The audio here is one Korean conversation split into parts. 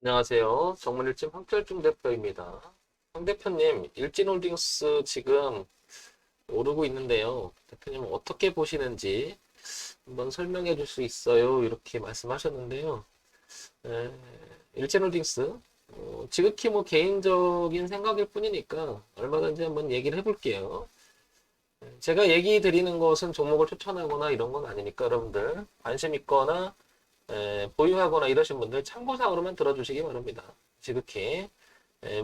안녕하세요. 정문일진 황철중 대표입니다. 황 대표님, 일진홀딩스 지금 오르고 있는데요. 대표님 어떻게 보시는지 한번 설명해 줄 수 있어요? 이렇게 말씀하셨는데요. 에, 일진홀딩스 지극히 뭐 개인적인 생각일 뿐이니까 얼마든지 한번 얘기를 해볼게요. 제가 얘기 드리는 것은 종목을 추천하거나 이런 건 아니니까 여러분들 관심 있거나 보유하거나 이러신 분들 참고사항으로만 들어주시기 바랍니다. 지극히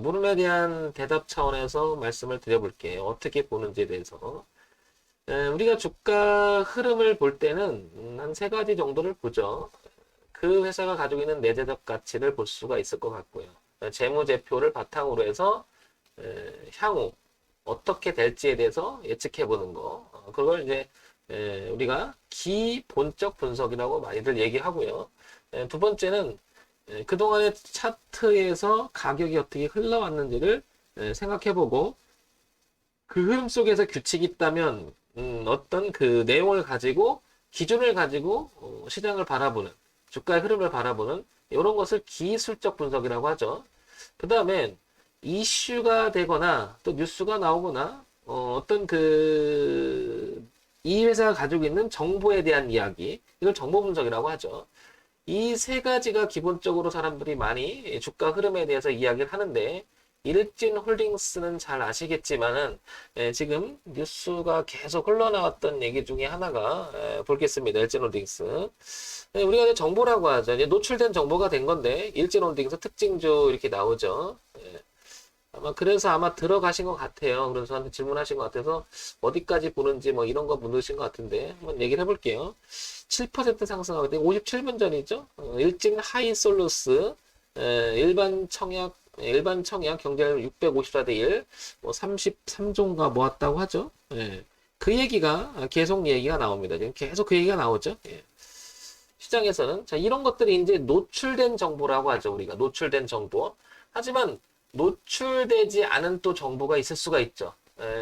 물음에 대한 대답 차원에서 말씀을 드려볼게요. 어떻게 보는지에 대해서. 우리가 주가 흐름을 볼 때는 한 세 가지 정도를 보죠. 그 회사가 가지고 있는 내재적 가치를 볼 수가 있을 것 같고요. 재무제표를 바탕으로 해서 향후 어떻게 될지에 대해서 예측해 보는 거. 그걸 이제 우리가 기본적 분석이라고 많이들 얘기하고요. 두 번째는 그동안의 차트에서 가격이 어떻게 흘러왔는지를 생각해 보고 그 흐름 속에서 규칙이 있다면 어떤 그 내용을 가지고 기준을 가지고 시장을 바라보는 주가의 흐름을 바라보는 이런 것을 기술적 분석이라고 하죠. 그 다음에 이슈가 되거나 또 뉴스가 나오거나 어떤 그 이 회사가 가지고 있는 정보에 대한 이야기 이걸 정보 분석이라고 하죠. 이 세 가지가 기본적으로 사람들이 많이 주가 흐름에 대해서 이야기를 하는데 일진 홀딩스는 잘 아시겠지만은 지금 뉴스가 계속 흘러나왔던 얘기 중에 하나가 보겠습니다. 일진 홀딩스. 우리가 이제 정보라고 하죠. 이제 노출된 정보가 된 건데 일진 홀딩스 특징주 이렇게 나오죠. 아마 들어가신 것 같아요. 그래서 저한테 질문하신 것 같아서 어디까지 보는지 뭐 이런 거 묻으신 것 같은데 한번 얘기를 해볼게요. 7% 상승하고 57분 전이죠. 일진 하이솔루스 일반 청약 경제율 654대 1, 뭐 33종가 모았다고 하죠. 그 얘기가 계속 얘기가 나옵니다. 지금 계속 그 얘기가 나오죠. 시장에서는 자 이런 것들이 이제 노출된 정보라고 하죠. 우리가 노출된 정보. 하지만 노출되지 않은 또 정보가 있을 수가 있죠.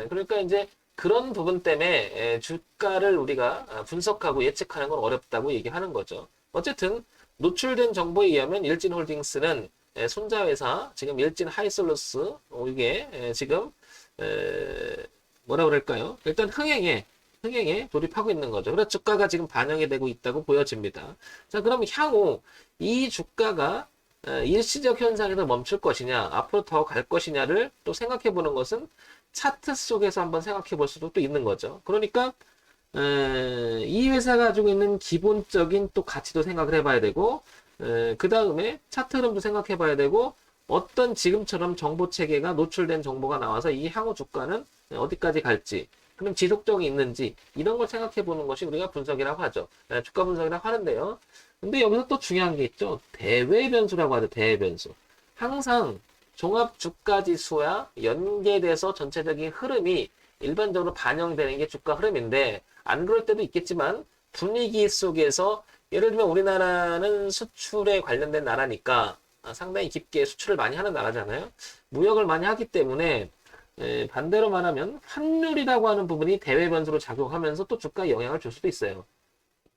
그러니까 이제 그런 부분 때문에 주가를 우리가 분석하고 예측하는 건 어렵다고 얘기하는 거죠. 어쨌든 노출된 정보에 의하면 일진홀딩스는 손자회사 지금 일진 하이솔루스 이게 지금 뭐라 그럴까요? 일단 흥행에 돌입하고 있는 거죠. 그래서 주가가 지금 반영이 되고 있다고 보여집니다. 자, 그럼 향후 이 주가가 일시적 현상에서 멈출 것이냐, 앞으로 더 갈 것이냐를 또 생각해 보는 것은 차트 속에서 한번 생각해 볼 수도 또 있는 거죠. 그러니까 이 회사가 가지고 있는 기본적인 또 가치도 생각을 해봐야 되고, 그 다음에 차트 흐름도 생각해 봐야 되고, 어떤 지금처럼 정보 체계가 노출된 정보가 나와서 이 향후 주가는 어디까지 갈지, 그럼 지속적이 있는지, 이런 걸 생각해 보는 것이 우리가 분석이라고 하죠. 주가 분석이라고 하는데요. 근데 여기서 또 중요한 게 있죠. 대외 변수라고 하죠. 대외 변수. 항상 종합 주가 지수와 연계돼서 전체적인 흐름이 일반적으로 반영되는 게 주가 흐름인데 안 그럴 때도 있겠지만 분위기 속에서 예를 들면 우리나라는 수출에 관련된 나라니까 상당히 깊게 수출을 많이 하는 나라잖아요. 무역을 많이 하기 때문에 반대로 말하면 환율이라고 하는 부분이 대외 변수로 작용하면서 또 주가에 영향을 줄 수도 있어요.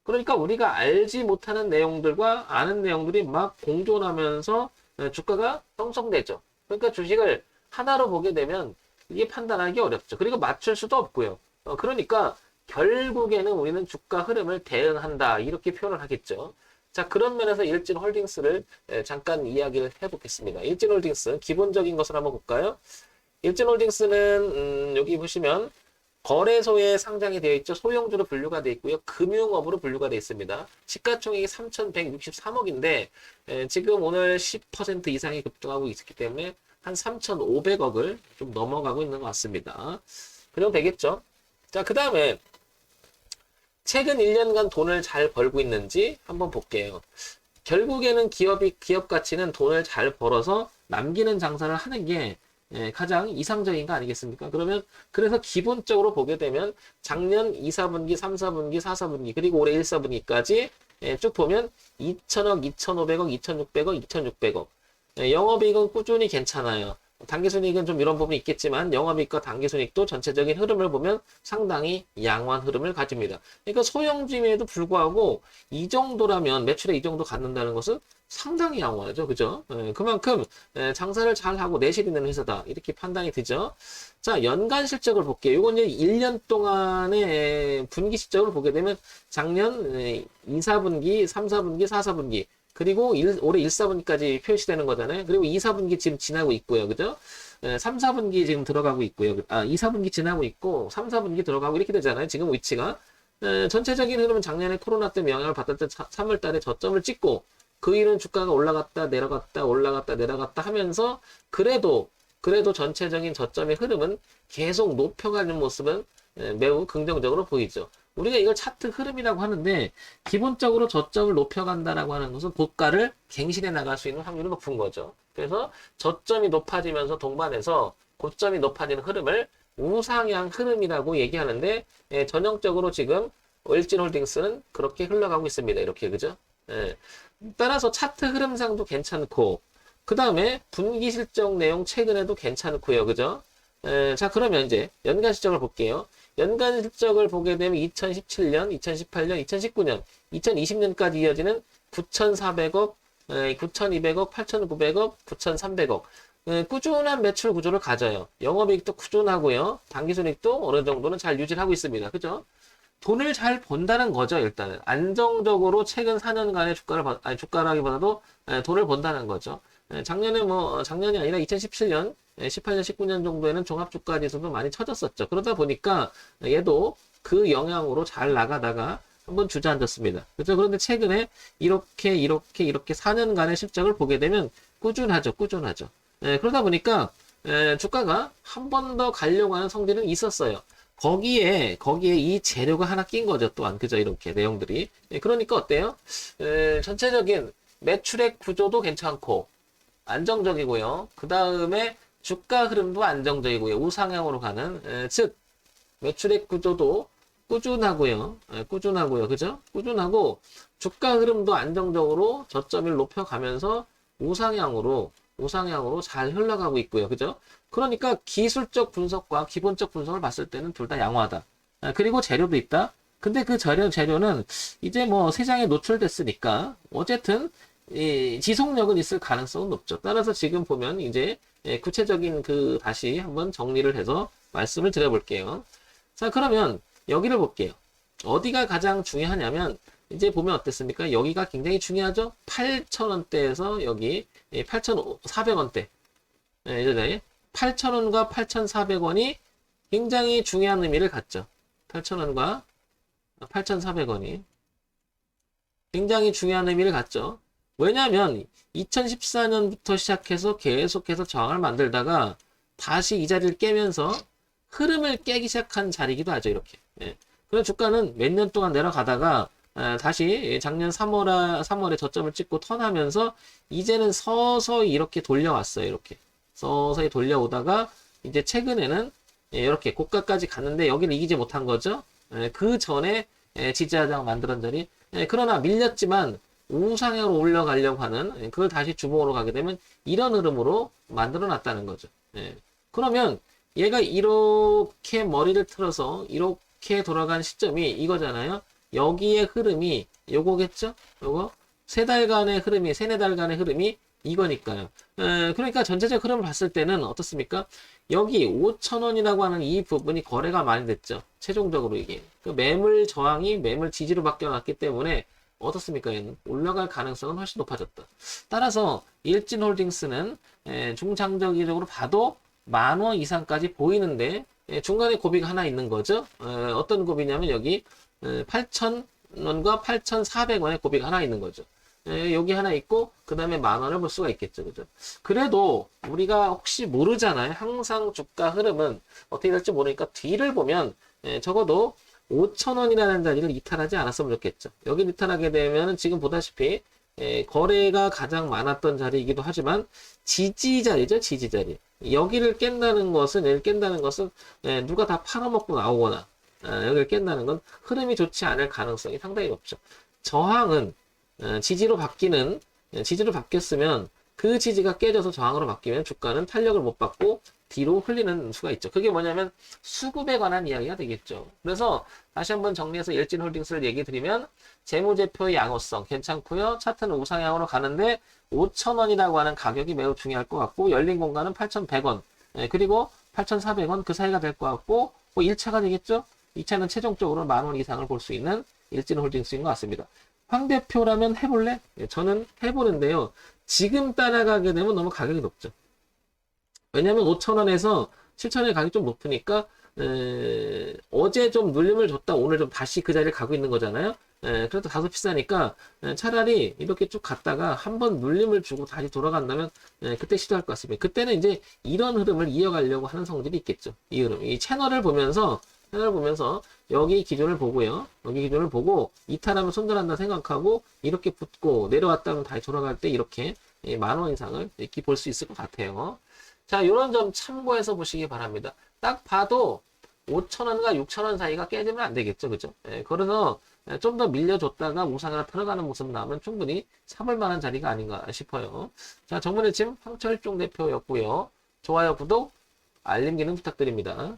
그러니까 우리가 알지 못하는 내용들과 아는 내용들이 막 공존하면서 주가가 형성되죠. 그러니까 주식을 하나로 보게 되면 이게 판단하기 어렵죠. 그리고 맞출 수도 없고요. 그러니까 결국에는 우리는 주가 흐름을 대응한다. 이렇게 표현을 하겠죠. 자, 그런 면에서 일진홀딩스를 잠깐 이야기를 해보겠습니다. 일진홀딩스 기본적인 것을 한번 볼까요? 일진홀딩스는 여기 보시면 거래소에 상장이 되어 있죠. 소형주로 분류가 되어 있고요. 금융업으로 분류가 되어 있습니다. 시가총액이 3,163억인데 지금 오늘 10% 이상이 급등하고 있기 때문에 한 3,500억을 좀 넘어가고 있는 것 같습니다. 그 정도 되겠죠. 자, 그 다음에 최근 1년간 돈을 잘 벌고 있는지 한번 볼게요. 결국에는 기업 가치는 돈을 잘 벌어서 남기는 장사를 하는 게 가장 이상적인 거 아니겠습니까? 그래서 기본적으로 보게 되면 작년 2, 4분기, 3, 4분기, 4, 4분기, 그리고 올해 1, 4분기까지 쭉 보면 2천억, 2,500억, 2,600억, 2,600억. 영업이익은 꾸준히 괜찮아요. 당기순이익은 좀 이런 부분이 있겠지만 영업이익과 당기순이익도 전체적인 흐름을 보면 상당히 양호한 흐름을 가집니다. 그러니까 소형주임에도 불구하고 이 정도라면 매출에 이 정도 갖는다는 것은 상당히 양호하죠. 그죠? 그만큼 장사를 잘하고 내실 있는 회사다. 이렇게 판단이 되죠. 자, 연간 실적을 볼게요. 이건 이제 1년 동안의 분기 실적을 보게 되면 작년 2, 4분기, 3, 4분기, 4, 4분기 그리고 올해 1, 4분기까지 표시되는 거잖아요. 그리고 2, 4분기 지금 지나고 있고요. 그죠? 3, 4분기 지금 들어가고 있고요. 2, 4분기 지나고 있고 3, 4분기 들어가고 이렇게 되잖아요. 지금 위치가. 전체적인 흐름은 작년에 코로나 때문에 영향을 받았던 3월 달에 저점을 찍고 그 이후는 주가가 올라갔다 내려갔다 올라갔다 내려갔다 하면서 그래도 전체적인 저점의 흐름은 계속 높여가는 모습은 매우 긍정적으로 보이죠. 우리가 이걸 차트 흐름이라고 하는데 기본적으로 저점을 높여간다라고 하는 것은 고가를 갱신해 나갈 수 있는 확률이 높은 거죠. 그래서 저점이 높아지면서 동반해서 고점이 높아지는 흐름을 우상향 흐름이라고 얘기하는데 전형적으로 지금 LG홀딩스는 그렇게 흘러가고 있습니다. 이렇게 그죠? 따라서 차트 흐름상도 괜찮고 그 다음에 분기 실적 내용 최근에도 괜찮고요. 그죠? 자 그러면 이제 연간 실적을 볼게요. 연간 실적을 보게 되면 2017년, 2018년, 2019년, 2020년까지 이어지는 9,400억, 9,200억, 8,900억, 9,300억 꾸준한 매출 구조를 가져요. 영업이익도 꾸준하고요. 당기순이익도 어느 정도는 잘 유지를 하고 있습니다. 그죠? 돈을 잘 번다는 거죠. 일단은 안정적으로 최근 4년간의 주가라기보다도 돈을 번다는 거죠. 작년이 아니라 2017년, 18년, 19년 정도에는 종합주가지수도 많이 처졌었죠. 그러다 보니까 얘도 그 영향으로 잘 나가다가 한번 주저앉았습니다. 그렇죠? 그런데 최근에 이렇게 4년간의 실적을 보게 되면 꾸준하죠. 그러다 보니까 주가가 한 번 더 가려고 하는 성질은 있었어요. 거기에 이 재료가 하나 낀 거죠. 또한 그죠? 이렇게 내용들이. 그러니까 어때요? 전체적인 매출액 구조도 괜찮고 안정적이고요. 그 다음에 주가 흐름도 안정적이고요. 우상향으로 가는 즉 매출액 구조도 꾸준하고요. 그죠? 꾸준하고 주가 흐름도 안정적으로 저점을 높여가면서 우상향으로 잘 흘러가고 있고요. 그죠? 그러니까 기술적 분석과 기본적 분석을 봤을 때는 둘 다 양호하다. 그리고 재료도 있다. 근데 그 재료는 이제 뭐 시장에 노출됐으니까 어쨌든 지속력은 있을 가능성은 높죠. 따라서 지금 보면 이제 구체적인 다시 한번 정리를 해서 말씀을 드려볼게요. 자, 그러면 여기를 볼게요. 어디가 가장 중요하냐면 이제 보면 어땠습니까? 여기가 굉장히 중요하죠? 8,000원대에서 여기 8,400원대. 이제 8,000원과 8,400원이 굉장히 중요한 의미를 갖죠. 8,000원과 8,400원이 굉장히 중요한 의미를 갖죠. 왜냐하면 2014년부터 시작해서 계속해서 저항을 만들다가 다시 이 자리를 깨면서 흐름을 깨기 시작한 자리이기도 하죠. 이렇게. 그래서 주가는 몇 년 동안 내려가다가 다시 작년 3월에 저점을 찍고 턴하면서 이제는 서서히 이렇게 돌려왔어요. 이렇게 서서히 돌려오다가 이제 최근에는 이렇게 고가까지 갔는데 여기를 이기지 못한 거죠. 그 전에 지지하장 만들었던 자리. 그러나 밀렸지만 우상향으로 올라가려고 하는 그걸 다시 주봉으로 가게 되면 이런 흐름으로 만들어 놨다는 거죠. 그러면 얘가 이렇게 머리를 틀어서 이렇게 돌아간 시점이 이거잖아요. 여기에 흐름이 요거겠죠? 요거 세네 달간의 흐름이 이거니까요. 그러니까 전체적 흐름을 봤을 때는 어떻습니까? 여기 5,000원이라고 하는 이 부분이 거래가 많이 됐죠. 최종적으로 이게 그 매물 저항이 매물 지지로 바뀌어놨기 때문에 어떻습니까? 얘는 올라갈 가능성은 훨씬 높아졌다. 따라서 일진홀딩스는 중장기적으로 봐도 10,000원 이상까지 보이는데 중간에 고비가 하나 있는 거죠. 어떤 고비냐면 여기 8,000원과 8,400원의 고비가 하나 있는 거죠. 여기 하나 있고 그 다음에 10,000원을 볼 수가 있겠죠. 그죠? 그래도 우리가 혹시 모르잖아요. 항상 주가 흐름은 어떻게 될지 모르니까 뒤를 보면 적어도 5,000원이라는 자리를 이탈하지 않았으면 좋겠죠. 여기 이탈하게 되면 지금 보다시피 거래가 가장 많았던 자리이기도 하지만 지지자리죠. 지지자리. 여기를 깬다는 것은 누가 다 팔아먹고 나오거나 여기를 깬다는 건 흐름이 좋지 않을 가능성이 상당히 높죠. 저항은 지지로 바뀌었으면 그 지지가 깨져서 저항으로 바뀌면 주가는 탄력을 못 받고 뒤로 흘리는 수가 있죠. 그게 뭐냐면 수급에 관한 이야기가 되겠죠. 그래서 다시 한번 정리해서 일진홀딩스를 얘기 드리면 재무제표의 양호성 괜찮고요. 차트는 우상향으로 가는데 5,000원이라고 하는 가격이 매우 중요할 것 같고 열린 공간은 8,100원 그리고 8,400원 그 사이가 될 것 같고 1차가 되겠죠. 2차는 최종적으로 10,000원 이상을 볼 수 있는 일진홀딩스인 것 같습니다. 황 대표라면 해볼래? 저는 해보는데요. 지금 따라가게 되면 너무 가격이 높죠. 왜냐면 5,000원에서 7,000원의 가격이 좀 높으니까 어제 좀 눌림을 줬다 오늘 좀 다시 그 자리를 가고 있는 거잖아요. 그래도 다소 비싸니까 차라리 이렇게 쭉 갔다가 한번 눌림을 주고 다시 돌아간다면 그때 시도할 것 같습니다. 그때는 이제 이런 흐름을 이어가려고 하는 성질이 있겠죠. 이 흐름. 이 채널을 보면서 여기 기준을 보고요. 여기 기준을 보고 이탈하면 손절한다 생각하고 이렇게 붙고 내려왔다면 다시 돌아갈 때 이렇게 10,000원 이상을 이렇게 볼 수 있을 것 같아요. 자, 이런 점 참고해서 보시기 바랍니다. 딱 봐도 5,000원과 6,000원 사이가 깨지면 안 되겠죠. 그죠? 그래서 좀 더 밀려줬다가 우상으로 들어가는 모습 나오면 충분히 사볼 만한 자리가 아닌가 싶어요. 자, 정문의 침 황철종 대표였고요. 좋아요, 구독, 알림 기능 부탁드립니다.